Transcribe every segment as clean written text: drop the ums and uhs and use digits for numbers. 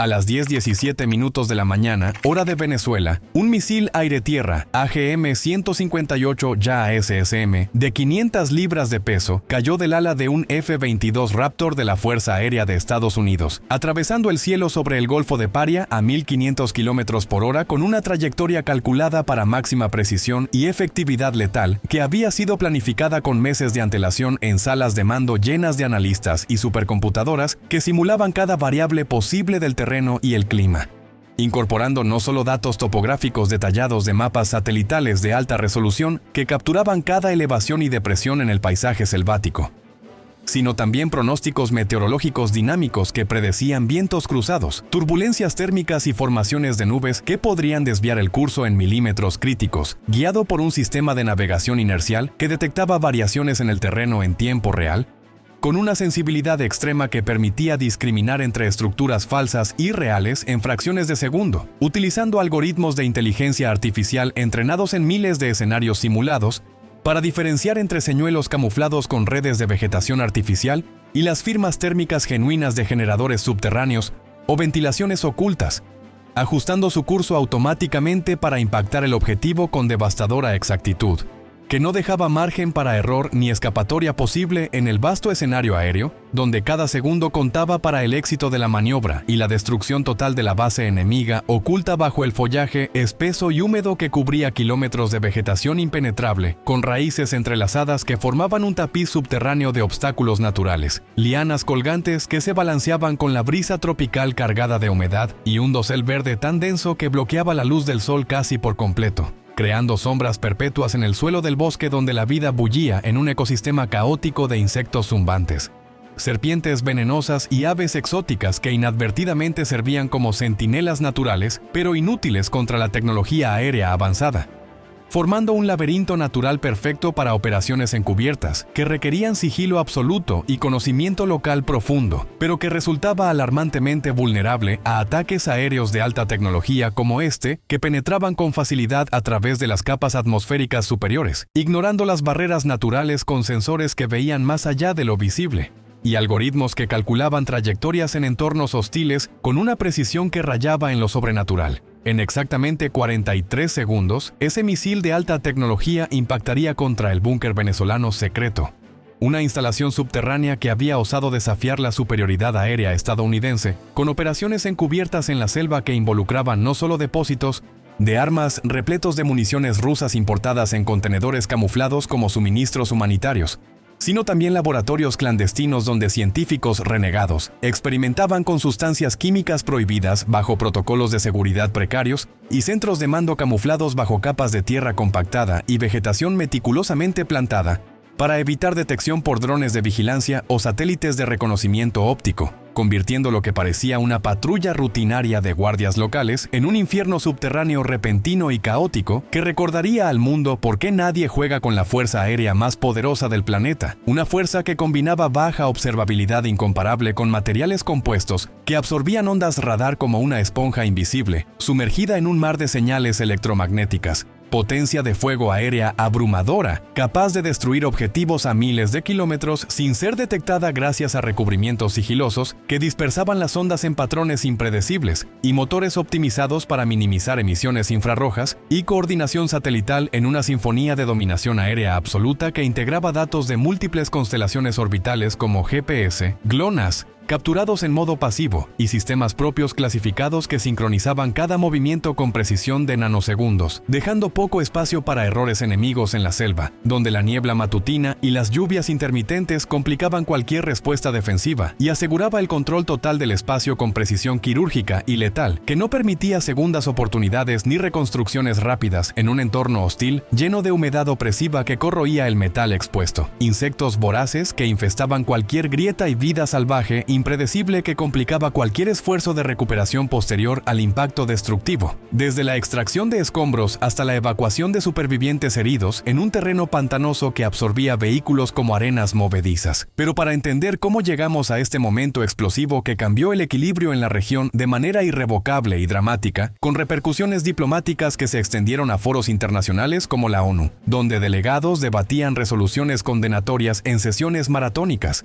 A las 10:17 minutos de la mañana, hora de Venezuela, un misil aire-tierra AGM-158 JASSM de 500 libras de peso cayó del ala de un F-22 Raptor de la Fuerza Aérea de Estados Unidos, atravesando el cielo sobre el Golfo de Paria a 1.500 km por hora con una trayectoria calculada para máxima precisión y efectividad letal que había sido planificada con meses de antelación en salas de mando llenas de analistas y supercomputadoras que simulaban cada variable posible del terreno y el clima, incorporando no solo datos topográficos detallados de mapas satelitales de alta resolución que capturaban cada elevación y depresión en el paisaje selvático, sino también pronósticos meteorológicos dinámicos que predecían vientos cruzados, turbulencias térmicas y formaciones de nubes que podrían desviar el curso en milímetros críticos, guiado por un sistema de navegación inercial que detectaba variaciones en el terreno en tiempo real, con una sensibilidad extrema que permitía discriminar entre estructuras falsas y reales en fracciones de segundo, utilizando algoritmos de inteligencia artificial entrenados en miles de escenarios simulados para diferenciar entre señuelos camuflados con redes de vegetación artificial y las firmas térmicas genuinas de generadores subterráneos o ventilaciones ocultas, ajustando su curso automáticamente para impactar el objetivo con devastadora exactitud, que no dejaba margen para error ni escapatoria posible en el vasto escenario aéreo, donde cada segundo contaba para el éxito de la maniobra y la destrucción total de la base enemiga oculta bajo el follaje espeso y húmedo que cubría kilómetros de vegetación impenetrable, con raíces entrelazadas que formaban un tapiz subterráneo de obstáculos naturales, lianas colgantes que se balanceaban con la brisa tropical cargada de humedad y un dosel verde tan denso que bloqueaba la luz del sol casi por completo, creando sombras perpetuas en el suelo del bosque donde la vida bullía en un ecosistema caótico de insectos zumbantes, serpientes venenosas y aves exóticas que inadvertidamente servían como centinelas naturales, pero inútiles contra la tecnología aérea avanzada, formando un laberinto natural perfecto para operaciones encubiertas, que requerían sigilo absoluto y conocimiento local profundo, pero que resultaba alarmantemente vulnerable a ataques aéreos de alta tecnología como este, que penetraban con facilidad a través de las capas atmosféricas superiores, ignorando las barreras naturales con sensores que veían más allá de lo visible, y algoritmos que calculaban trayectorias en entornos hostiles con una precisión que rayaba en lo sobrenatural. En exactamente 43 segundos, ese misil de alta tecnología impactaría contra el búnker venezolano secreto, una instalación subterránea que había osado desafiar la superioridad aérea estadounidense, con operaciones encubiertas en la selva que involucraban no solo depósitos de armas repletos de municiones rusas importadas en contenedores camuflados como suministros humanitarios, sino también laboratorios clandestinos donde científicos renegados experimentaban con sustancias químicas prohibidas bajo protocolos de seguridad precarios y centros de mando camuflados bajo capas de tierra compactada y vegetación meticulosamente plantada para evitar detección por drones de vigilancia o satélites de reconocimiento óptico, convirtiendo lo que parecía una patrulla rutinaria de guardias locales en un infierno subterráneo repentino y caótico que recordaría al mundo por qué nadie juega con la fuerza aérea más poderosa del planeta, una fuerza que combinaba baja observabilidad incomparable con materiales compuestos que absorbían ondas radar como una esponja invisible, sumergida en un mar de señales electromagnéticas, potencia de fuego aérea abrumadora, capaz de destruir objetivos a miles de kilómetros sin ser detectada gracias a recubrimientos sigilosos que dispersaban las ondas en patrones impredecibles, y motores optimizados para minimizar emisiones infrarrojas y coordinación satelital en una sinfonía de dominación aérea absoluta que integraba datos de múltiples constelaciones orbitales como GPS, GLONASS, capturados en modo pasivo, y sistemas propios clasificados que sincronizaban cada movimiento con precisión de nanosegundos, dejando poco espacio para errores enemigos en la selva, donde la niebla matutina y las lluvias intermitentes complicaban cualquier respuesta defensiva, y aseguraba el control total del espacio con precisión quirúrgica y letal, que no permitía segundas oportunidades ni reconstrucciones rápidas en un entorno hostil lleno de humedad opresiva que corroía el metal expuesto, insectos voraces que infestaban cualquier grieta y vida salvaje impredecible que complicaba cualquier esfuerzo de recuperación posterior al impacto destructivo, desde la extracción de escombros hasta la evacuación de supervivientes heridos en un terreno pantanoso que absorbía vehículos como arenas movedizas. Pero para entender cómo llegamos a este momento explosivo que cambió el equilibrio en la región de manera irrevocable y dramática, con repercusiones diplomáticas que se extendieron a foros internacionales como la ONU, donde delegados debatían resoluciones condenatorias en sesiones maratónicas,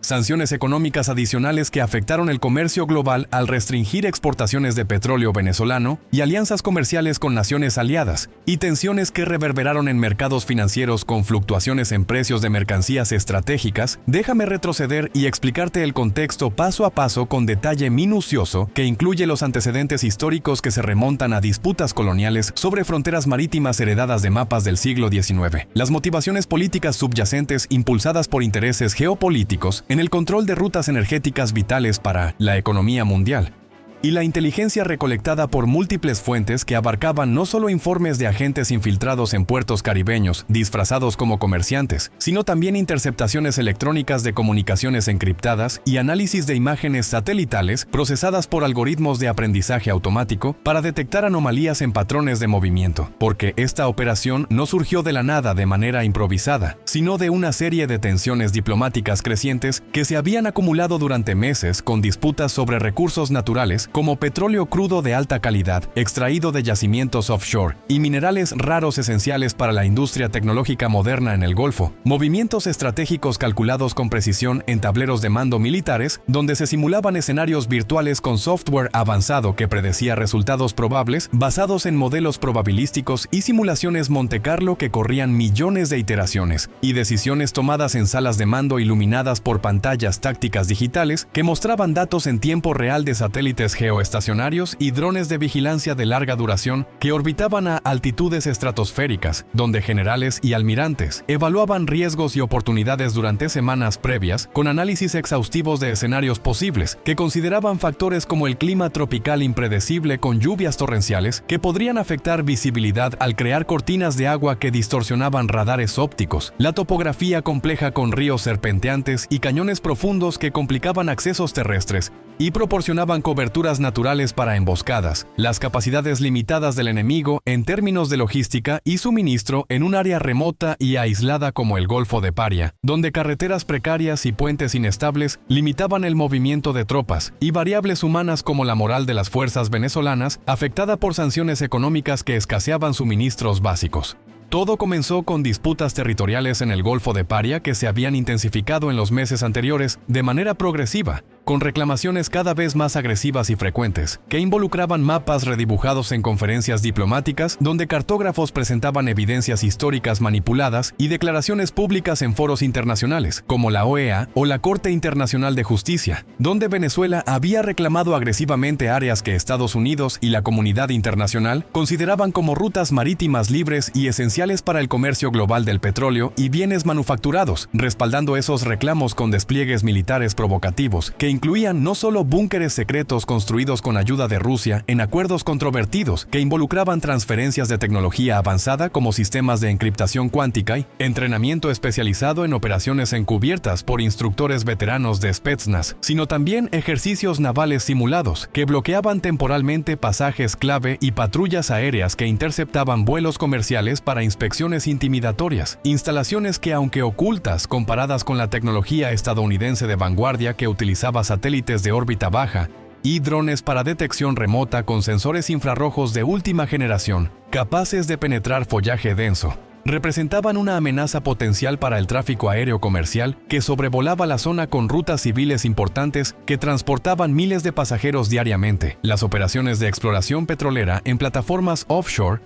sanciones económicas adicionales que afectaron el comercio global al restringir exportaciones de petróleo venezolano y alianzas comerciales con naciones aliadas, y tensiones que reverberaron en mercados financieros con fluctuaciones en precios de mercancías estratégicas. Déjame retroceder y explicarte el contexto paso a paso con detalle minucioso que incluye los antecedentes históricos que se remontan a disputas coloniales sobre fronteras marítimas heredadas de mapas del siglo XIX, las motivaciones políticas subyacentes impulsadas por intereses geopolíticos en el control de rutas energéticas vitales para la economía mundial, y la inteligencia recolectada por múltiples fuentes que abarcaban no solo informes de agentes infiltrados en puertos caribeños disfrazados como comerciantes, sino también interceptaciones electrónicas de comunicaciones encriptadas y análisis de imágenes satelitales procesadas por algoritmos de aprendizaje automático para detectar anomalías en patrones de movimiento, porque esta operación no surgió de la nada de manera improvisada, sino de una serie de tensiones diplomáticas crecientes que se habían acumulado durante meses con disputas sobre recursos naturales como petróleo crudo de alta calidad, extraído de yacimientos offshore, y minerales raros esenciales para la industria tecnológica moderna en el Golfo, movimientos estratégicos calculados con precisión en tableros de mando militares, donde se simulaban escenarios virtuales con software avanzado que predecía resultados probables basados en modelos probabilísticos y simulaciones Monte Carlo que corrían millones de iteraciones, y decisiones tomadas en salas de mando iluminadas por pantallas tácticas digitales que mostraban datos en tiempo real de satélites geoestacionarios y drones de vigilancia de larga duración que orbitaban a altitudes estratosféricas, donde generales y almirantes evaluaban riesgos y oportunidades durante semanas previas con análisis exhaustivos de escenarios posibles que consideraban factores como el clima tropical impredecible con lluvias torrenciales que podrían afectar visibilidad al crear cortinas de agua que distorsionaban radares ópticos, la topografía compleja con ríos serpenteantes y cañones profundos que complicaban accesos terrestres y proporcionaban coberturas naturales para emboscadas, las capacidades limitadas del enemigo en términos de logística y suministro en un área remota y aislada como el Golfo de Paria, donde carreteras precarias y puentes inestables limitaban el movimiento de tropas, y variables humanas como la moral de las fuerzas venezolanas, afectada por sanciones económicas que escaseaban suministros básicos. Todo comenzó con disputas territoriales en el Golfo de Paria que se habían intensificado en los meses anteriores de manera progresiva, con reclamaciones cada vez más agresivas y frecuentes, que involucraban mapas redibujados en conferencias diplomáticas donde cartógrafos presentaban evidencias históricas manipuladas y declaraciones públicas en foros internacionales, como la OEA o la Corte Internacional de Justicia, donde Venezuela había reclamado agresivamente áreas que Estados Unidos y la comunidad internacional consideraban como rutas marítimas libres y esenciales para el comercio global del petróleo y bienes manufacturados, respaldando esos reclamos con despliegues militares provocativos que incluían no solo búnkeres secretos construidos con ayuda de Rusia en acuerdos controvertidos que involucraban transferencias de tecnología avanzada como sistemas de encriptación cuántica y entrenamiento especializado en operaciones encubiertas por instructores veteranos de Spetsnaz, sino también ejercicios navales simulados que bloqueaban temporalmente pasajes clave y patrullas aéreas que interceptaban vuelos comerciales para inspecciones intimidatorias, instalaciones que, aunque ocultas comparadas con la tecnología estadounidense de vanguardia que utilizaba satélites de órbita baja y drones para detección remota con sensores infrarrojos de última generación, capaces de penetrar follaje denso, representaban una amenaza potencial para el tráfico aéreo comercial que sobrevolaba la zona con rutas civiles importantes que transportaban miles de pasajeros diariamente, las operaciones de exploración petrolera en plataformas offshore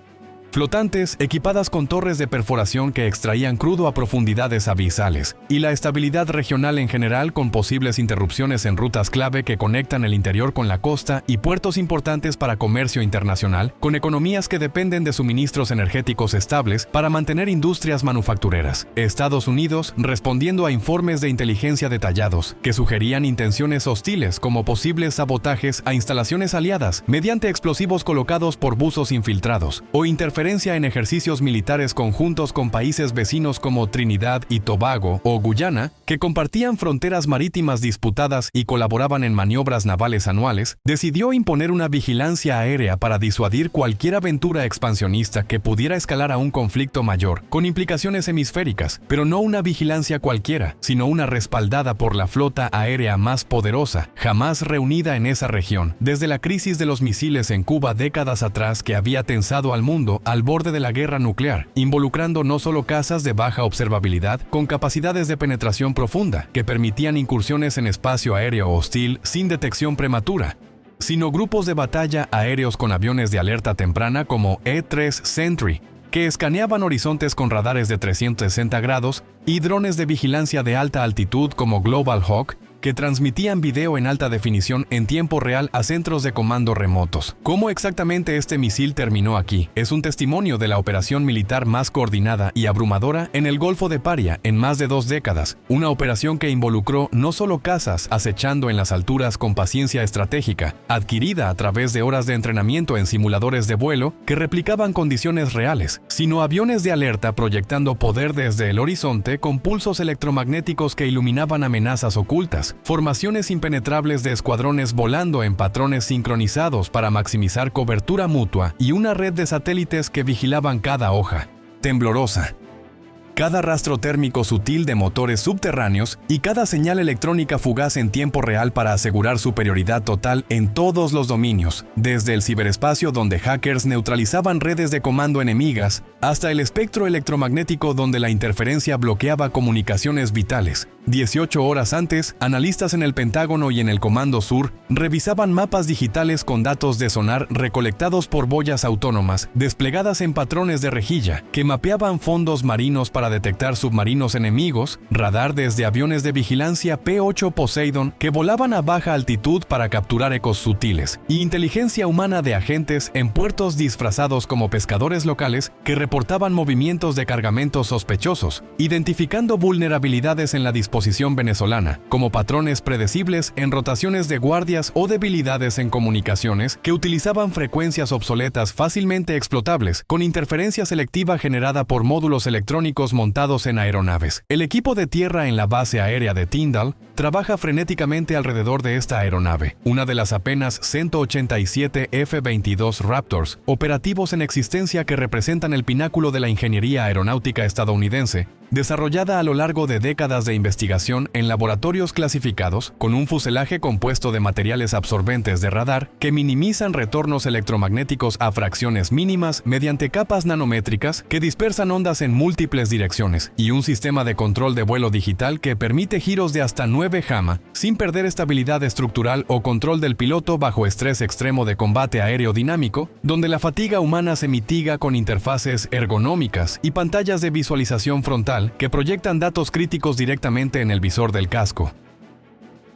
flotantes equipadas con torres de perforación que extraían crudo a profundidades abisales, y la estabilidad regional en general con posibles interrupciones en rutas clave que conectan el interior con la costa y puertos importantes para comercio internacional, con economías que dependen de suministros energéticos estables para mantener industrias manufactureras. Estados Unidos respondiendo a informes de inteligencia detallados que sugerían intenciones hostiles como posibles sabotajes a instalaciones aliadas mediante explosivos colocados por buzos infiltrados o interferencia en ejercicios militares conjuntos con países vecinos como Trinidad y Tobago o Guyana, que compartían fronteras marítimas disputadas y colaboraban en maniobras navales anuales, decidió imponer una vigilancia aérea para disuadir cualquier aventura expansionista que pudiera escalar a un conflicto mayor, con implicaciones hemisféricas, pero no una vigilancia cualquiera, sino una respaldada por la flota aérea más poderosa, jamás reunida en esa región, desde la crisis de los misiles en Cuba décadas atrás que había tensado al mundo al borde de la guerra nuclear, involucrando no solo cazas de baja observabilidad con capacidades de penetración profunda que permitían incursiones en espacio aéreo hostil sin detección prematura, sino grupos de batalla aéreos con aviones de alerta temprana como E-3 Sentry, que escaneaban horizontes con radares de 360 grados, y drones de vigilancia de alta altitud como Global Hawk, que transmitían video en alta definición en tiempo real a centros de comando remotos. ¿Cómo exactamente este misil terminó aquí? Es un testimonio de la operación militar más coordinada y abrumadora en el Golfo de Paria en más de 2 décadas, una operación que involucró no solo cazas acechando en las alturas con paciencia estratégica, adquirida a través de horas de entrenamiento en simuladores de vuelo que replicaban condiciones reales, sino aviones de alerta proyectando poder desde el horizonte con pulsos electromagnéticos que iluminaban amenazas ocultas, formaciones impenetrables de escuadrones volando en patrones sincronizados para maximizar cobertura mutua y una red de satélites que vigilaban cada hoja temblorosa, cada rastro térmico sutil de motores subterráneos y cada señal electrónica fugaz en tiempo real para asegurar superioridad total en todos los dominios, desde el ciberespacio donde hackers neutralizaban redes de comando enemigas, hasta el espectro electromagnético donde la interferencia bloqueaba comunicaciones vitales. 18 horas antes, analistas en el Pentágono y en el Comando Sur revisaban mapas digitales con datos de sonar recolectados por boyas autónomas desplegadas en patrones de rejilla que mapeaban fondos marinos para detectar submarinos enemigos, radar desde aviones de vigilancia P-8 Poseidon que volaban a baja altitud para capturar ecos sutiles, y inteligencia humana de agentes en puertos disfrazados como pescadores locales que reportaban movimientos de cargamentos sospechosos, identificando vulnerabilidades en la disposición venezolana, como patrones predecibles en rotaciones de guardias o debilidades en comunicaciones que utilizaban frecuencias obsoletas fácilmente explotables, con interferencia selectiva generada por módulos electrónicos montados en aeronaves. El equipo de tierra en la base aérea de Tyndall trabaja frenéticamente alrededor de esta aeronave, una de las apenas 187 F-22 Raptors operativos en existencia que representan el pináculo de la ingeniería aeronáutica estadounidense, desarrollada a lo largo de décadas de investigación en laboratorios clasificados, con un fuselaje compuesto de materiales absorbentes de radar que minimizan retornos electromagnéticos a fracciones mínimas mediante capas nanométricas que dispersan ondas en múltiples direcciones, y un sistema de control de vuelo digital que permite giros de hasta 9 Hama sin perder estabilidad estructural o control del piloto bajo estrés extremo de combate aéreo dinámico, donde la fatiga humana se mitiga con interfaces ergonómicas y pantallas de visualización frontal que proyectan datos críticos directamente en el visor del casco.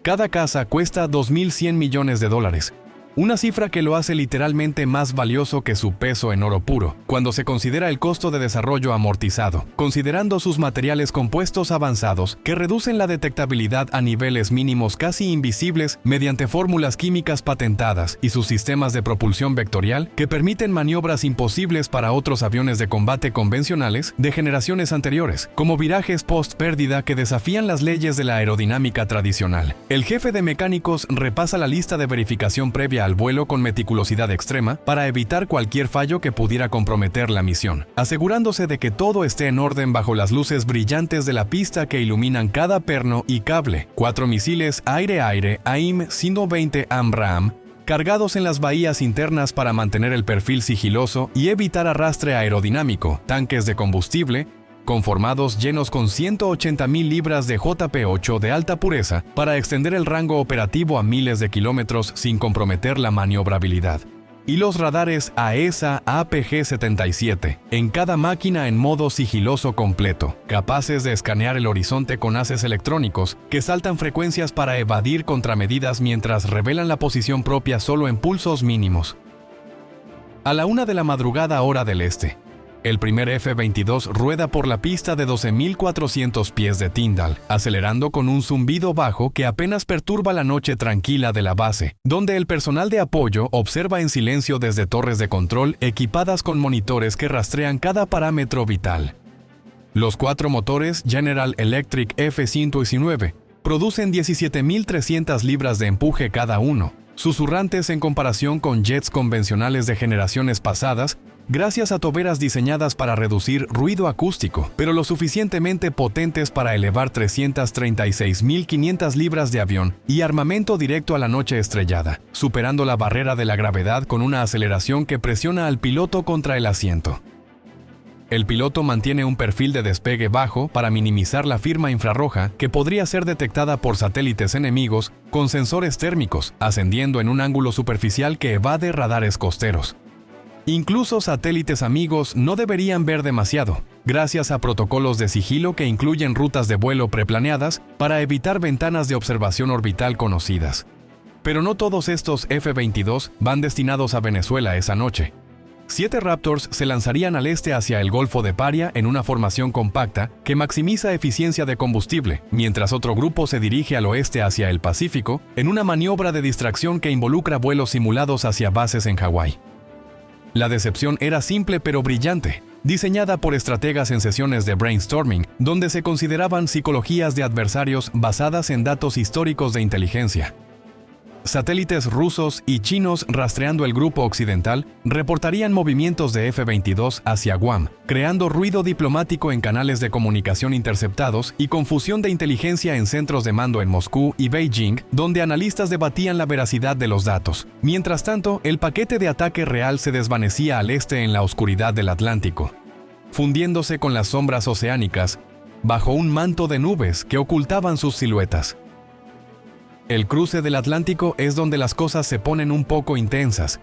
Cada caza cuesta $2.100 millones, una cifra que lo hace literalmente más valioso que su peso en oro puro, cuando se considera el costo de desarrollo amortizado, considerando sus materiales compuestos avanzados que reducen la detectabilidad a niveles mínimos casi invisibles mediante fórmulas químicas patentadas y sus sistemas de propulsión vectorial que permiten maniobras imposibles para otros aviones de combate convencionales de generaciones anteriores, como virajes post-pérdida que desafían las leyes de la aerodinámica tradicional. El jefe de mecánicos repasa la lista de verificación previa al vuelo con meticulosidad extrema para evitar cualquier fallo que pudiera comprometer la misión, asegurándose de que todo esté en orden bajo las luces brillantes de la pista que iluminan cada perno y cable. 4 misiles aire-aire AIM-120 AMRAAM cargados en las bahías internas para mantener el perfil sigiloso y evitar arrastre aerodinámico, tanques de combustible conformados llenos con 180.000 libras de JP8 de alta pureza para extender el rango operativo a miles de kilómetros sin comprometer la maniobrabilidad. Y los radares AESA APG-77, en cada máquina en modo sigiloso completo, capaces de escanear el horizonte con haces electrónicos que saltan frecuencias para evadir contramedidas mientras revelan la posición propia solo en pulsos mínimos. A la 1 de la madrugada hora del este, el primer F-22 rueda por la pista de 12.400 pies de Tyndall, acelerando con un zumbido bajo que apenas perturba la noche tranquila de la base, donde el personal de apoyo observa en silencio desde torres de control equipadas con monitores que rastrean cada parámetro vital. Los 4 motores General Electric F-119 producen 17.300 libras de empuje cada uno, susurrantes en comparación con jets convencionales de generaciones pasadas gracias a toberas diseñadas para reducir ruido acústico, pero lo suficientemente potentes para elevar 336.500 libras de avión y armamento directo a la noche estrellada, superando la barrera de la gravedad con una aceleración que presiona al piloto contra el asiento. El piloto mantiene un perfil de despegue bajo para minimizar la firma infrarroja que podría ser detectada por satélites enemigos con sensores térmicos, ascendiendo en un ángulo superficial que evade radares costeros. Incluso satélites amigos no deberían ver demasiado, gracias a protocolos de sigilo que incluyen rutas de vuelo preplaneadas para evitar ventanas de observación orbital conocidas. Pero no todos estos F-22 van destinados a Venezuela esa noche. 7 Raptors se lanzarían al este hacia el Golfo de Paria en una formación compacta que maximiza eficiencia de combustible, mientras otro grupo se dirige al oeste hacia el Pacífico en una maniobra de distracción que involucra vuelos simulados hacia bases en Hawái. La decepción era simple pero brillante, diseñada por estrategas en sesiones de brainstorming, donde se consideraban psicologías de adversarios basadas en datos históricos de inteligencia. Satélites rusos y chinos rastreando el grupo occidental reportarían movimientos de F-22 hacia Guam, creando ruido diplomático en canales de comunicación interceptados y confusión de inteligencia en centros de mando en Moscú y Beijing, donde analistas debatían la veracidad de los datos. Mientras tanto, el paquete de ataque real se desvanecía al este en la oscuridad del Atlántico, fundiéndose con las sombras oceánicas, bajo un manto de nubes que ocultaban sus siluetas. El cruce del Atlántico es donde las cosas se ponen un poco intensas,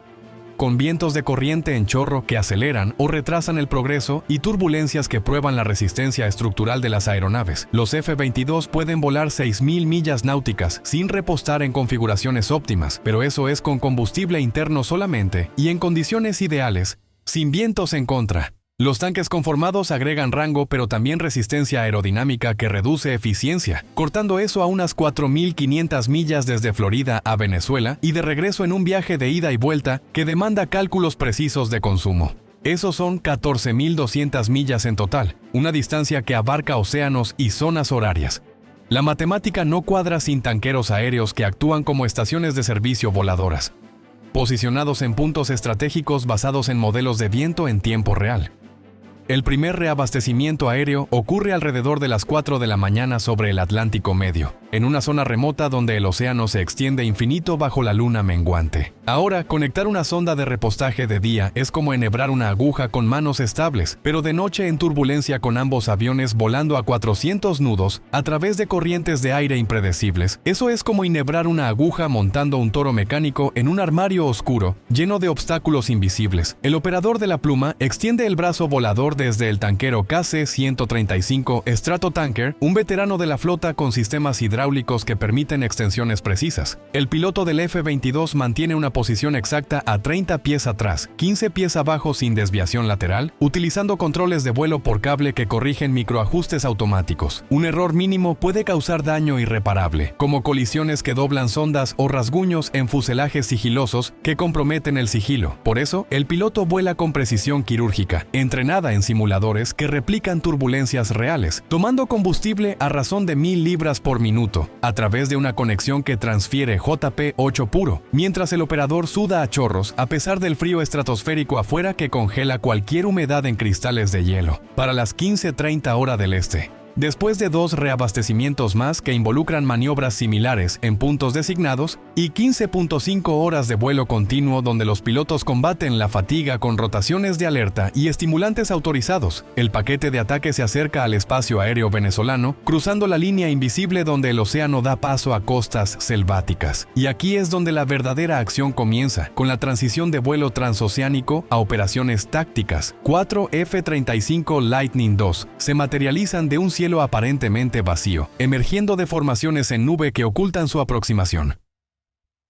con vientos de corriente en chorro que aceleran o retrasan el progreso y turbulencias que prueban la resistencia estructural de las aeronaves. Los F-22 pueden volar 6.000 millas náuticas sin repostar en configuraciones óptimas, pero eso es con combustible interno solamente y en condiciones ideales, sin vientos en contra. Los tanques conformados agregan rango pero también resistencia aerodinámica que reduce eficiencia, cortando eso a unas 4.500 millas desde Florida a Venezuela y de regreso en un viaje de ida y vuelta que demanda cálculos precisos de consumo. Esos son 14.200 millas en total, una distancia que abarca océanos y zonas horarias. La matemática no cuadra sin tanqueros aéreos que actúan como estaciones de servicio voladoras, posicionados en puntos estratégicos basados en modelos de viento en tiempo real. El primer reabastecimiento aéreo ocurre alrededor de las 4 de la mañana sobre el Atlántico Medio, en una zona remota donde el océano se extiende infinito bajo la luna menguante. Ahora, conectar una sonda de repostaje de día es como enhebrar una aguja con manos estables, pero de noche en turbulencia con ambos aviones volando a 400 nudos a través de corrientes de aire impredecibles. Eso es como enhebrar una aguja montando un toro mecánico en un armario oscuro, lleno de obstáculos invisibles. El operador de la pluma extiende el brazo volador desde el tanquero KC-135 Stratotanker, un veterano de la flota con sistemas hidráulicos que permiten extensiones precisas. El piloto del F-22 mantiene una posición exacta a 30 pies atrás, 15 pies abajo sin desviación lateral, utilizando controles de vuelo por cable que corrigen microajustes automáticos. Un error mínimo puede causar daño irreparable, como colisiones que doblan sondas o rasguños en fuselajes sigilosos que comprometen el sigilo. Por eso, el piloto vuela con precisión quirúrgica, entrenada en simuladores que replican turbulencias reales, tomando combustible a razón de 1.000 libras por minuto, a través de una conexión que transfiere JP8 puro, mientras el operador suda a chorros a pesar del frío estratosférico afuera que congela cualquier humedad en cristales de hielo. Para las 15:30 hora del este. Después de 2 reabastecimientos más que involucran maniobras similares en puntos designados y 15.5 horas de vuelo continuo donde los pilotos combaten la fatiga con rotaciones de alerta y estimulantes autorizados, el paquete de ataque se acerca al espacio aéreo venezolano, cruzando la línea invisible donde el océano da paso a costas selváticas. Y aquí es donde la verdadera acción comienza, con la transición de vuelo transoceánico a operaciones tácticas. 4 F-35 Lightning II se materializan de un cielo aparentemente vacío, emergiendo de formaciones en nube que ocultan su aproximación.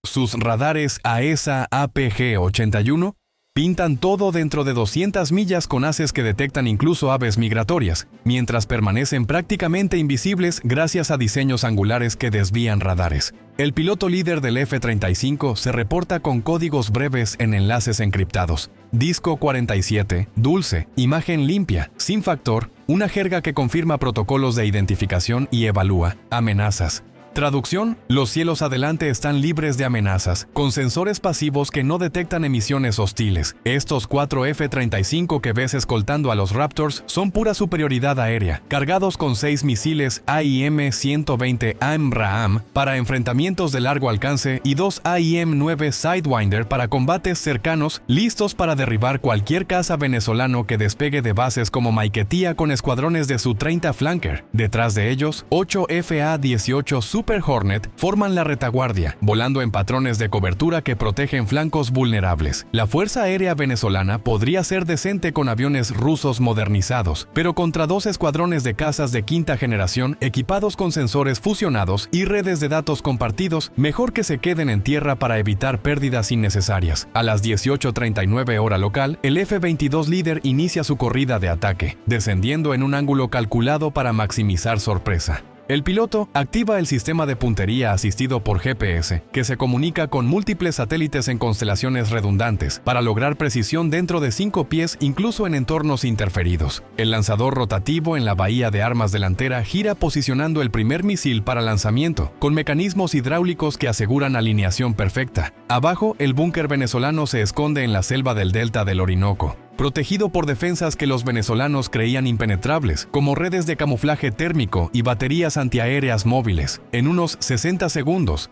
Sus radares AESA APG-81 pintan todo dentro de 200 millas con haces que detectan incluso aves migratorias, mientras permanecen prácticamente invisibles gracias a diseños angulares que desvían radares. El piloto líder del F-35 se reporta con códigos breves en enlaces encriptados. Disco 47, dulce, imagen limpia, sin factor, una jerga que confirma protocolos de identificación y evalúa amenazas. Traducción: los cielos adelante están libres de amenazas, con sensores pasivos que no detectan emisiones hostiles. Estos 4 F-35 que ves escoltando a los Raptors son pura superioridad aérea, cargados con 6 misiles AIM-120 AMRAAM para enfrentamientos de largo alcance y 2 AIM-9 Sidewinder para combates cercanos, listos para derribar cualquier caza venezolano que despegue de bases como Maiquetía con escuadrones de su 30 Flanker. Detrás de ellos, 8 FA-18 Super Hornet forman la retaguardia, volando en patrones de cobertura que protegen flancos vulnerables. La Fuerza Aérea Venezolana podría ser decente con aviones rusos modernizados, pero contra 2 escuadrones de cazas de quinta generación equipados con sensores fusionados y redes de datos compartidos, mejor que se queden en tierra para evitar pérdidas innecesarias. A las 18:39 hora local, el F-22 líder inicia su corrida de ataque, descendiendo en un ángulo calculado para maximizar sorpresa. El piloto activa el sistema de puntería asistido por GPS, que se comunica con múltiples satélites en constelaciones redundantes, para lograr precisión dentro de 5 pies incluso en entornos interferidos. El lanzador rotativo en la bahía de armas delantera gira posicionando el primer misil para lanzamiento, con mecanismos hidráulicos que aseguran alineación perfecta. Abajo, el búnker venezolano se esconde en la selva del delta del Orinoco, protegido por defensas que los venezolanos creían impenetrables, como redes de camuflaje térmico y baterías antiaéreas móviles. En unos 60 segundos,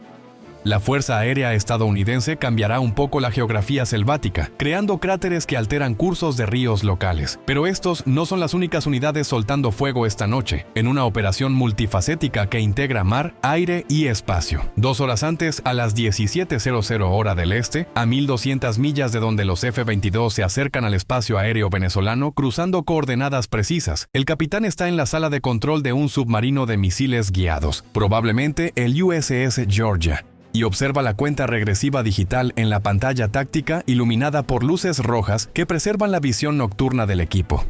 la Fuerza Aérea estadounidense cambiará un poco la geografía selvática, creando cráteres que alteran cursos de ríos locales. Pero estos no son las únicas unidades soltando fuego esta noche, en una operación multifacética que integra mar, aire y espacio. 2 horas antes, a las 17:00 hora del este, a 1200 millas de donde los F-22 se acercan al espacio aéreo venezolano cruzando coordenadas precisas, el capitán está en la sala de control de un submarino de misiles guiados, probablemente el USS Georgia, y observa la cuenta regresiva digital en la pantalla táctica iluminada por luces rojas que preservan la visión nocturna del equipo.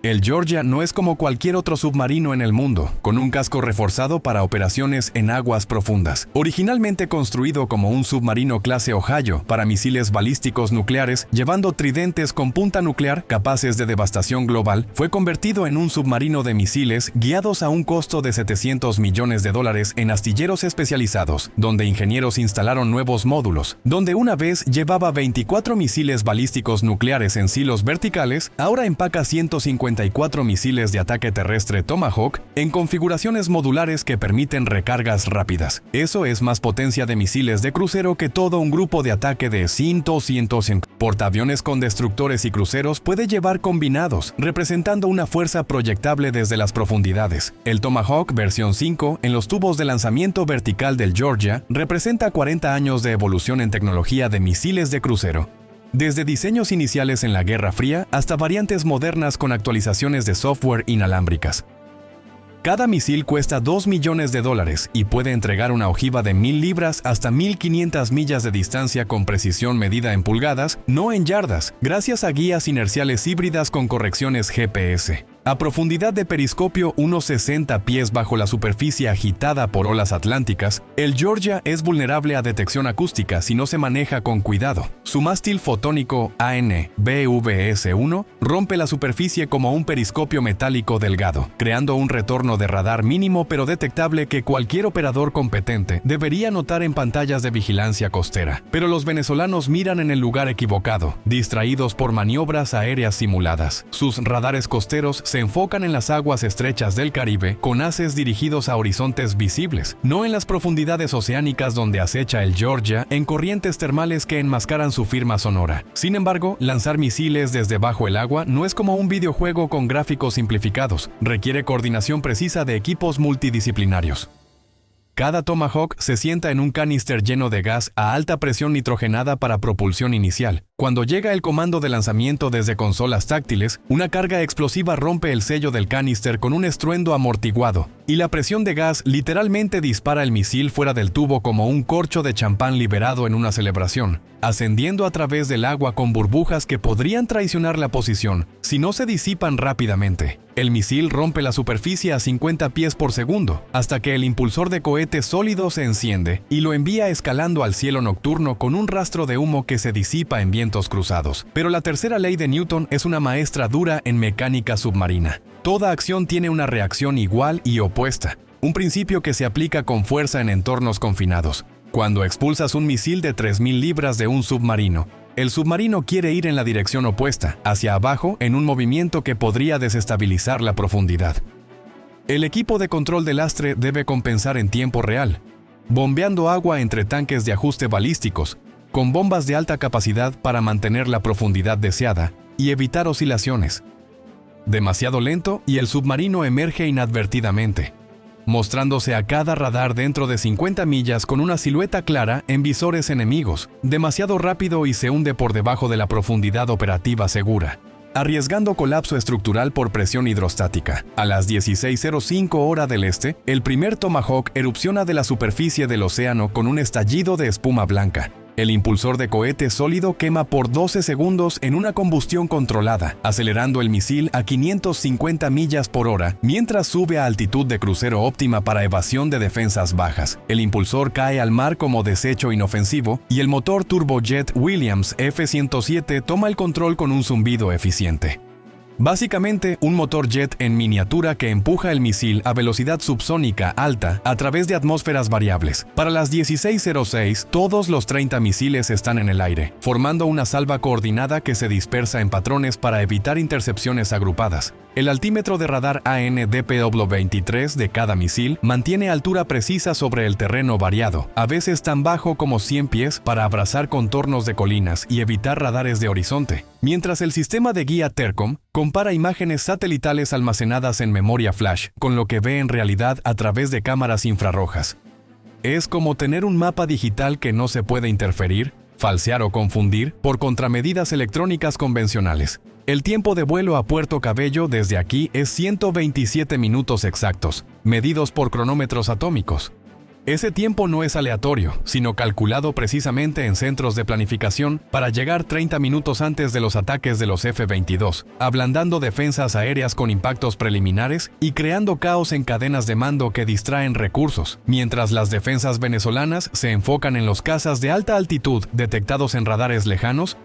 El Georgia no es como cualquier otro submarino en el mundo, con un casco reforzado para operaciones en aguas profundas. Originalmente construido como un submarino clase Ohio para misiles balísticos nucleares, llevando tridentes con punta nuclear capaces de devastación global, fue convertido en un submarino de misiles guiados a un costo de $700 millones en astilleros especializados, donde ingenieros instalaron nuevos módulos. Donde una vez llevaba 24 misiles balísticos nucleares en silos verticales, ahora empaca 154 misiles de ataque terrestre Tomahawk en configuraciones modulares que permiten recargas rápidas. Eso es más potencia de misiles de crucero que todo un grupo de ataque de 105 portaaviones con destructores y cruceros puede llevar combinados, representando una fuerza proyectable desde las profundidades. El Tomahawk versión 5, en los tubos de lanzamiento vertical del Georgia, representa 40 años de evolución en tecnología de misiles de crucero. Desde diseños iniciales en la Guerra Fría hasta variantes modernas con actualizaciones de software inalámbricas. Cada misil cuesta $2 millones y puede entregar una ojiva de 1000 libras hasta 1500 millas de distancia con precisión medida en pulgadas, no en yardas, gracias a guías inerciales híbridas con correcciones GPS. A profundidad de periscopio unos 60 pies bajo la superficie agitada por olas atlánticas, el Georgia es vulnerable a detección acústica si no se maneja con cuidado. Su mástil fotónico AN-BVS-1 rompe la superficie como un periscopio metálico delgado, creando un retorno de radar mínimo pero detectable que cualquier operador competente debería notar en pantallas de vigilancia costera. Pero los venezolanos miran en el lugar equivocado, distraídos por maniobras aéreas simuladas. Sus radares costeros se enfocan en las aguas estrechas del Caribe con haces dirigidos a horizontes visibles, no en las profundidades oceánicas donde acecha el Georgia en corrientes termales que enmascaran su firma sonora. Sin embargo, lanzar misiles desde bajo el agua no es como un videojuego con gráficos simplificados, requiere coordinación precisa de equipos multidisciplinarios. Cada Tomahawk se sienta en un canister lleno de gas a alta presión nitrogenada para propulsión inicial. Cuando llega el comando de lanzamiento desde consolas táctiles, una carga explosiva rompe el sello del canister con un estruendo amortiguado, y la presión de gas literalmente dispara el misil fuera del tubo como un corcho de champán liberado en una celebración, ascendiendo a través del agua con burbujas que podrían traicionar la posición si no se disipan rápidamente. El misil rompe la superficie a 50 pies por segundo, hasta que el impulsor de cohete sólido se enciende y lo envía escalando al cielo nocturno con un rastro de humo que se disipa en vientos cruzados. Pero la tercera ley de Newton es una maestra dura en mecánica submarina. Toda acción tiene una reacción igual y opuesta. un principio que se aplica con fuerza en entornos confinados. Cuando expulsas un misil de 3.000 libras de un submarino, el submarino quiere ir en la dirección opuesta, hacia abajo, en un movimiento que podría desestabilizar la profundidad. El equipo de control de lastre debe compensar en tiempo real, bombeando agua entre tanques de ajuste balísticos, con bombas de alta capacidad para mantener la profundidad deseada y evitar oscilaciones. Demasiado lento y el submarino emerge inadvertidamente, mostrándose a cada radar dentro de 50 millas con una silueta clara en visores enemigos, demasiado rápido y se hunde por debajo de la profundidad operativa segura, arriesgando colapso estructural por presión hidrostática. A las 16:05 hora del este, el primer Tomahawk erupciona de la superficie del océano con un estallido de espuma blanca. El impulsor de cohete sólido quema por 12 segundos en una combustión controlada, acelerando el misil a 550 millas por hora, mientras sube a altitud de crucero óptima para evasión de defensas bajas. El impulsor cae al mar como desecho inofensivo y el motor turbojet Williams F-107 toma el control con un zumbido eficiente. Básicamente, un motor jet en miniatura que empuja el misil a velocidad subsónica alta a través de atmósferas variables. Para las 16:06, todos los 30 misiles están en el aire, formando una salva coordinada que se dispersa en patrones para evitar intercepciones agrupadas. El altímetro de radar AN/DPW-23 de cada misil mantiene altura precisa sobre el terreno variado, a veces tan bajo como 100 pies para abrazar contornos de colinas y evitar radares de horizonte, mientras el sistema de guía Tercom compara imágenes satelitales almacenadas en memoria flash con lo que ve en realidad a través de cámaras infrarrojas. Es como tener un mapa digital que no se puede interferir, falsear o confundir por contramedidas electrónicas convencionales. El tiempo de vuelo a Puerto Cabello desde aquí es 127 minutos exactos, medidos por cronómetros atómicos. Ese tiempo no es aleatorio, sino calculado precisamente en centros de planificación para llegar 30 minutos antes de los ataques de los F-22, ablandando defensas aéreas con impactos preliminares y creando caos en cadenas de mando que distraen recursos, mientras las defensas venezolanas se enfocan en los cazas de alta altitud detectados en radares lejanos.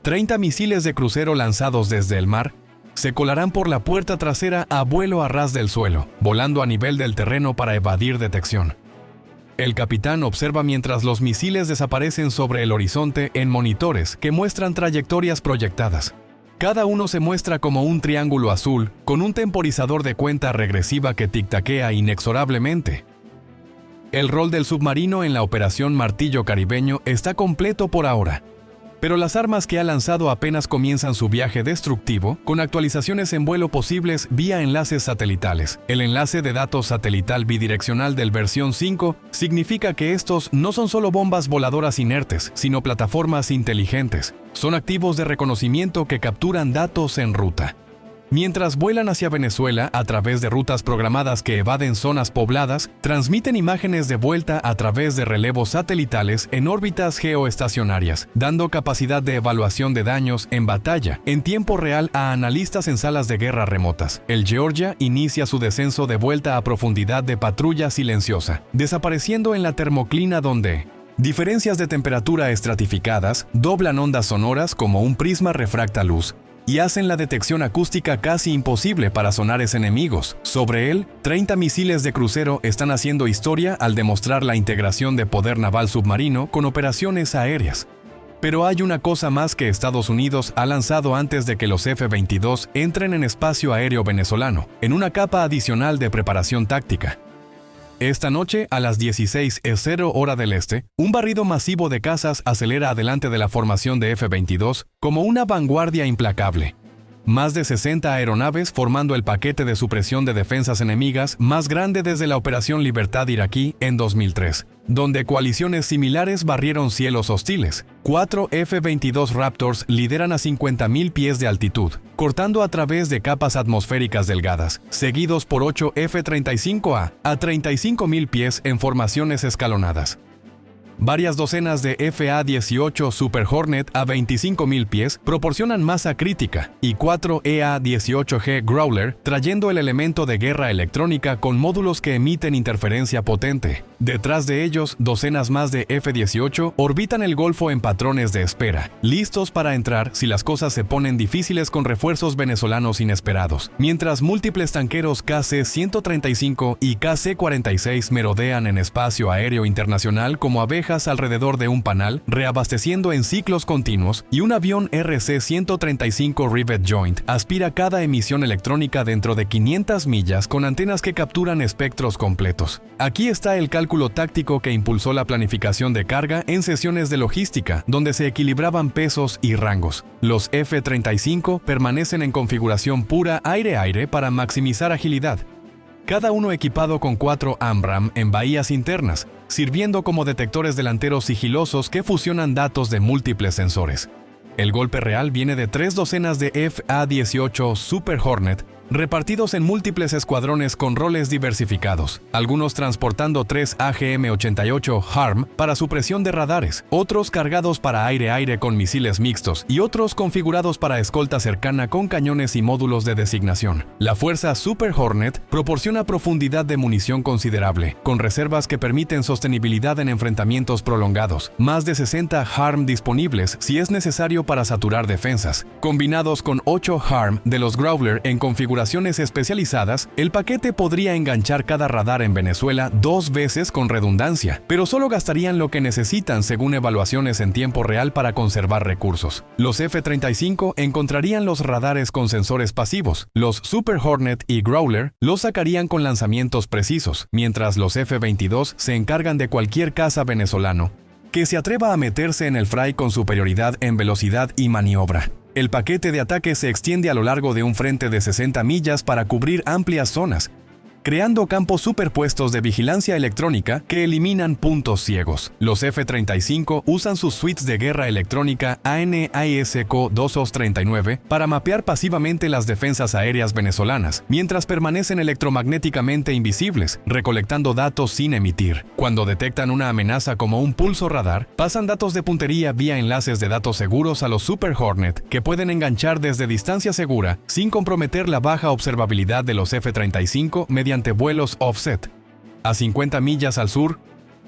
30 misiles de crucero lanzados desde el mar se colarán por la puerta trasera a vuelo a ras del suelo, volando a nivel del terreno para evadir detección. El capitán observa mientras los misiles desaparecen sobre el horizonte en monitores que muestran trayectorias proyectadas. Cada uno se muestra como un triángulo azul con un temporizador de cuenta regresiva que tic-taquea inexorablemente. El rol del submarino en la operación Martillo Caribeño está completo por ahora, pero las armas que ha lanzado apenas comienzan su viaje destructivo, con actualizaciones en vuelo posibles vía enlaces satelitales. El enlace de datos satelital bidireccional del versión 5 significa que estos no son solo bombas voladoras inertes, sino plataformas inteligentes. Son activos de reconocimiento que capturan datos en ruta. Mientras vuelan hacia Venezuela a través de rutas programadas que evaden zonas pobladas, transmiten imágenes de vuelta a través de relevos satelitales en órbitas geoestacionarias, dando capacidad de evaluación de daños en batalla en tiempo real a analistas en salas de guerra remotas. El Georgia inicia su descenso de vuelta a profundidad de patrulla silenciosa, desapareciendo en la termoclina donde diferencias de temperatura estratificadas doblan ondas sonoras como un prisma refracta luz, y hacen la detección acústica casi imposible para sonares enemigos. Sobre él, 30 misiles de crucero están haciendo historia al demostrar la integración de poder naval submarino con operaciones aéreas. Pero hay una cosa más que Estados Unidos ha lanzado antes de que los F-22 entren en espacio aéreo venezolano, en una capa adicional de preparación táctica. Esta noche, a las 16:00 hora del este, un barrido masivo de cazas acelera adelante de la formación de F-22 como una vanguardia implacable. Más de 60 aeronaves formando el paquete de supresión de defensas enemigas más grande desde la Operación Libertad iraquí en 2003, donde coaliciones similares barrieron cielos hostiles. 4 F-22 Raptors lideran a 50.000 pies de altitud, cortando a través de capas atmosféricas delgadas, seguidos por 8 F-35A a 35.000 pies en formaciones escalonadas. Varias docenas de FA-18 Super Hornet a 25.000 pies proporcionan masa crítica y 4 EA-18G Growler trayendo el elemento de guerra electrónica con módulos que emiten interferencia potente. Detrás de ellos, docenas más de F-18 orbitan el Golfo en patrones de espera, listos para entrar si las cosas se ponen difíciles con refuerzos venezolanos inesperados, mientras múltiples tanqueros KC-135 y KC-46 merodean en espacio aéreo internacional como abejas alrededor de un panal, reabasteciendo en ciclos continuos, y un avión RC-135 Rivet Joint aspira cada emisión electrónica dentro de 500 millas con antenas que capturan espectros completos. Aquí está el cálculo táctico que impulsó la planificación de carga en sesiones de logística, donde se equilibraban pesos y rangos. Los F-35 permanecen en configuración pura aire-aire para maximizar agilidad, cada uno equipado con 4 AMRAAM en bahías internas, sirviendo como detectores delanteros sigilosos que fusionan datos de múltiples sensores. El golpe real viene de 3 docenas de F-A-18 Super Hornet, repartidos en múltiples escuadrones con roles diversificados, algunos transportando 3 AGM-88 HARM para supresión de radares, otros cargados para aire-aire con misiles mixtos y otros configurados para escolta cercana con cañones y módulos de designación. La fuerza Super Hornet proporciona profundidad de munición considerable, con reservas que permiten sostenibilidad en enfrentamientos prolongados, más de 60 HARM disponibles si es necesario para saturar defensas, combinados con 8 HARM de los Growler en configuraciones especializadas. El paquete podría enganchar cada radar en Venezuela 2 veces con redundancia, pero solo gastarían lo que necesitan según evaluaciones en tiempo real para conservar recursos. Los F-35 encontrarían los radares con sensores pasivos, los Super Hornet y Growler los sacarían con lanzamientos precisos, mientras los F-22 se encargan de cualquier caza venezolano que se atreva a meterse en el fray con superioridad en velocidad y maniobra. El paquete de ataque se extiende a lo largo de un frente de 60 millas para cubrir amplias zonas, creando campos superpuestos de vigilancia electrónica que eliminan puntos ciegos. Los F-35 usan sus suites de guerra electrónica ANAISCO-239 para mapear pasivamente las defensas aéreas venezolanas, mientras permanecen electromagnéticamente invisibles, recolectando datos sin emitir. Cuando detectan una amenaza como un pulso radar, pasan datos de puntería vía enlaces de datos seguros a los Super Hornet, que pueden enganchar desde distancia segura sin comprometer la baja observabilidad de los F-35 mediante vuelos offset. A 50 millas al sur,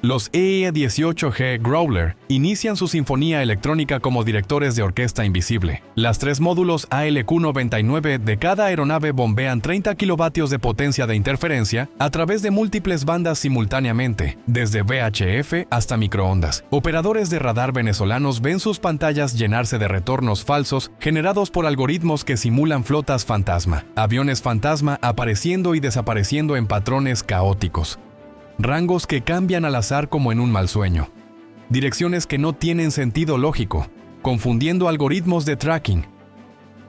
los E-18G Growler inician su sinfonía electrónica como directores de orquesta invisible. Las 3 módulos ALQ-99 de cada aeronave bombean 30 kilovatios de potencia de interferencia a través de múltiples bandas simultáneamente, desde VHF hasta microondas. Operadores de radar venezolanos ven sus pantallas llenarse de retornos falsos generados por algoritmos que simulan flotas fantasma, aviones fantasma apareciendo y desapareciendo en patrones caóticos. Rangos que cambian al azar como en un mal sueño. Direcciones que no tienen sentido lógico, confundiendo algoritmos de tracking.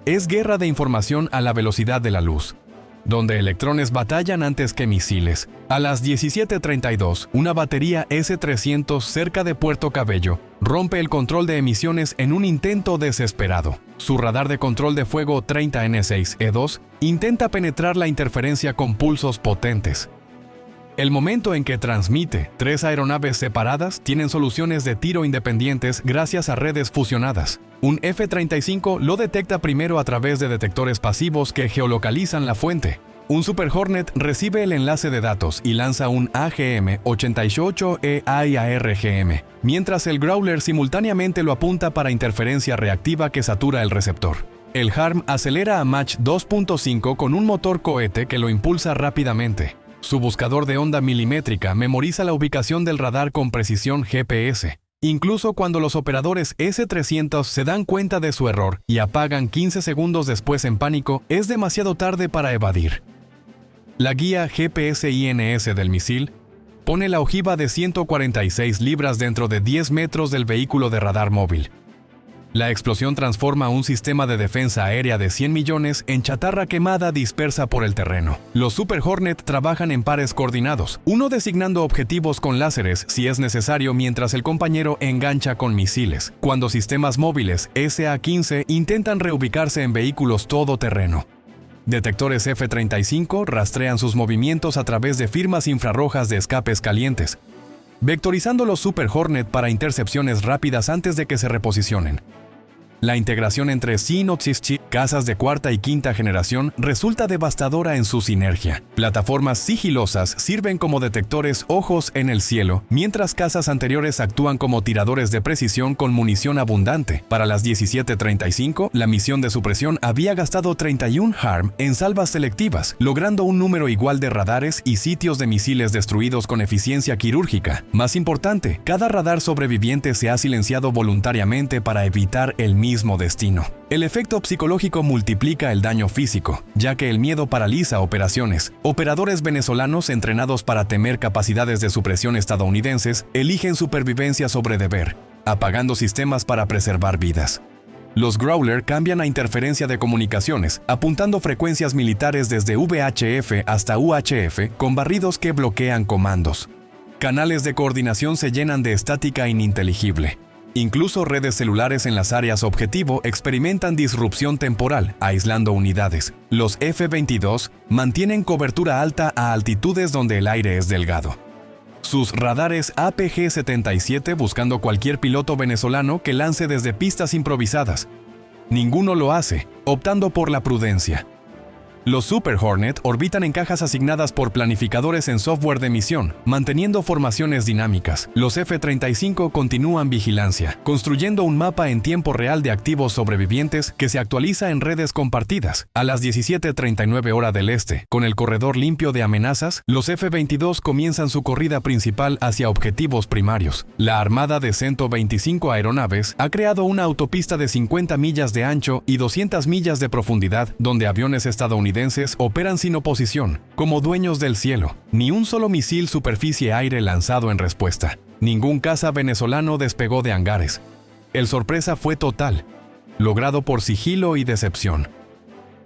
Es guerra de información a la velocidad de la luz, donde electrones batallan antes que misiles. A las 17:32, una batería S-300 cerca de Puerto Cabello rompe el control de emisiones en un intento desesperado. Su radar de control de fuego 30N6E2 intenta penetrar la interferencia con pulsos potentes. El momento en que transmite, 3 aeronaves separadas tienen soluciones de tiro independientes gracias a redes fusionadas. Un F-35 lo detecta primero a través de detectores pasivos que geolocalizan la fuente. Un Super Hornet recibe el enlace de datos y lanza un AGM-88E AIARGM, mientras el Growler simultáneamente lo apunta para interferencia reactiva que satura el receptor. El HARM acelera a Mach 2.5 con un motor cohete que lo impulsa rápidamente. Su buscador de onda milimétrica memoriza la ubicación del radar con precisión GPS, incluso cuando los operadores S-300 se dan cuenta de su error y apagan 15 segundos después en pánico, es demasiado tarde para evadir. La guía GPS-INS del misil pone la ojiva de 146 libras dentro de 10 metros del vehículo de radar móvil. La explosión transforma un sistema de defensa aérea de 100 millones en chatarra quemada dispersa por el terreno. Los Super Hornet trabajan en pares coordinados, uno designando objetivos con láseres si es necesario mientras el compañero engancha con misiles, cuando sistemas móviles SA-15 intentan reubicarse en vehículos todoterreno. Detectores F-35 rastrean sus movimientos a través de firmas infrarrojas de escapes calientes, vectorizando los Super Hornet para intercepciones rápidas antes de que se reposicionen. La integración entre Synopsys Chip, casas de cuarta y quinta generación, resulta devastadora en su sinergia. Plataformas sigilosas sirven como detectores ojos en el cielo, mientras casas anteriores actúan como tiradores de precisión con munición abundante. Para las 1735, la misión de supresión había gastado 31 HARM en salvas selectivas, logrando un número igual de radares y sitios de misiles destruidos con eficiencia quirúrgica. Más importante, cada radar sobreviviente se ha silenciado voluntariamente para evitar el mismo destino. El efecto psicológico multiplica el daño físico, ya que el miedo paraliza operaciones. Operadores venezolanos entrenados para temer capacidades de supresión estadounidenses eligen supervivencia sobre deber, apagando sistemas para preservar vidas. Los Growler cambian a interferencia de comunicaciones, apuntando frecuencias militares desde VHF hasta UHF con barridos que bloquean comandos. Canales de coordinación se llenan de estática ininteligible. Incluso redes celulares en las áreas objetivo experimentan disrupción temporal, aislando unidades. Los F-22 mantienen cobertura alta a altitudes donde el aire es delgado. Sus radares APG-77 buscando cualquier piloto venezolano que lance desde pistas improvisadas. Ninguno lo hace, optando por la prudencia. Los Super Hornet orbitan en cajas asignadas por planificadores en software de misión, manteniendo formaciones dinámicas. Los F-35 continúan vigilancia, construyendo un mapa en tiempo real de activos sobrevivientes que se actualiza en redes compartidas. A las 17:39 hora del este, con el corredor limpio de amenazas, los F-22 comienzan su corrida principal hacia objetivos primarios. La armada de 125 aeronaves ha creado una autopista de 50 millas de ancho y 200 millas de profundidad, donde aviones estadounidenses operan sin oposición, como dueños del cielo. Ni un solo misil superficie-aire lanzado en respuesta. Ningún caza venezolano despegó de hangares. El sorpresa fue total, logrado por sigilo y decepción.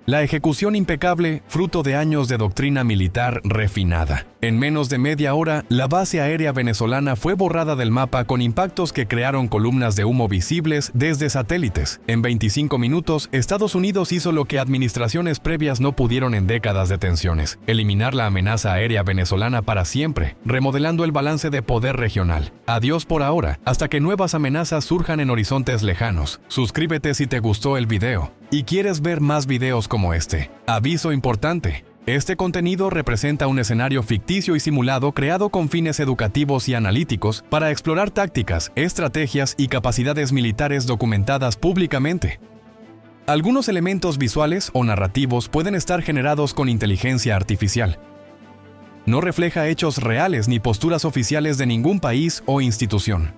La ejecución impecable, fruto de años de doctrina militar refinada. En menos de media hora, la base aérea venezolana fue borrada del mapa con impactos que crearon columnas de humo visibles desde satélites. En 25 minutos, Estados Unidos hizo lo que administraciones previas no pudieron en décadas de tensiones: eliminar la amenaza aérea venezolana para siempre, remodelando el balance de poder regional. Adiós por ahora, hasta que nuevas amenazas surjan en horizontes lejanos. Suscríbete si te gustó el video y quieres ver más videos como este. Aviso importante: este contenido representa un escenario ficticio y simulado creado con fines educativos y analíticos para explorar tácticas, estrategias y capacidades militares documentadas públicamente. Algunos elementos visuales o narrativos pueden estar generados con inteligencia artificial. No refleja hechos reales ni posturas oficiales de ningún país o institución.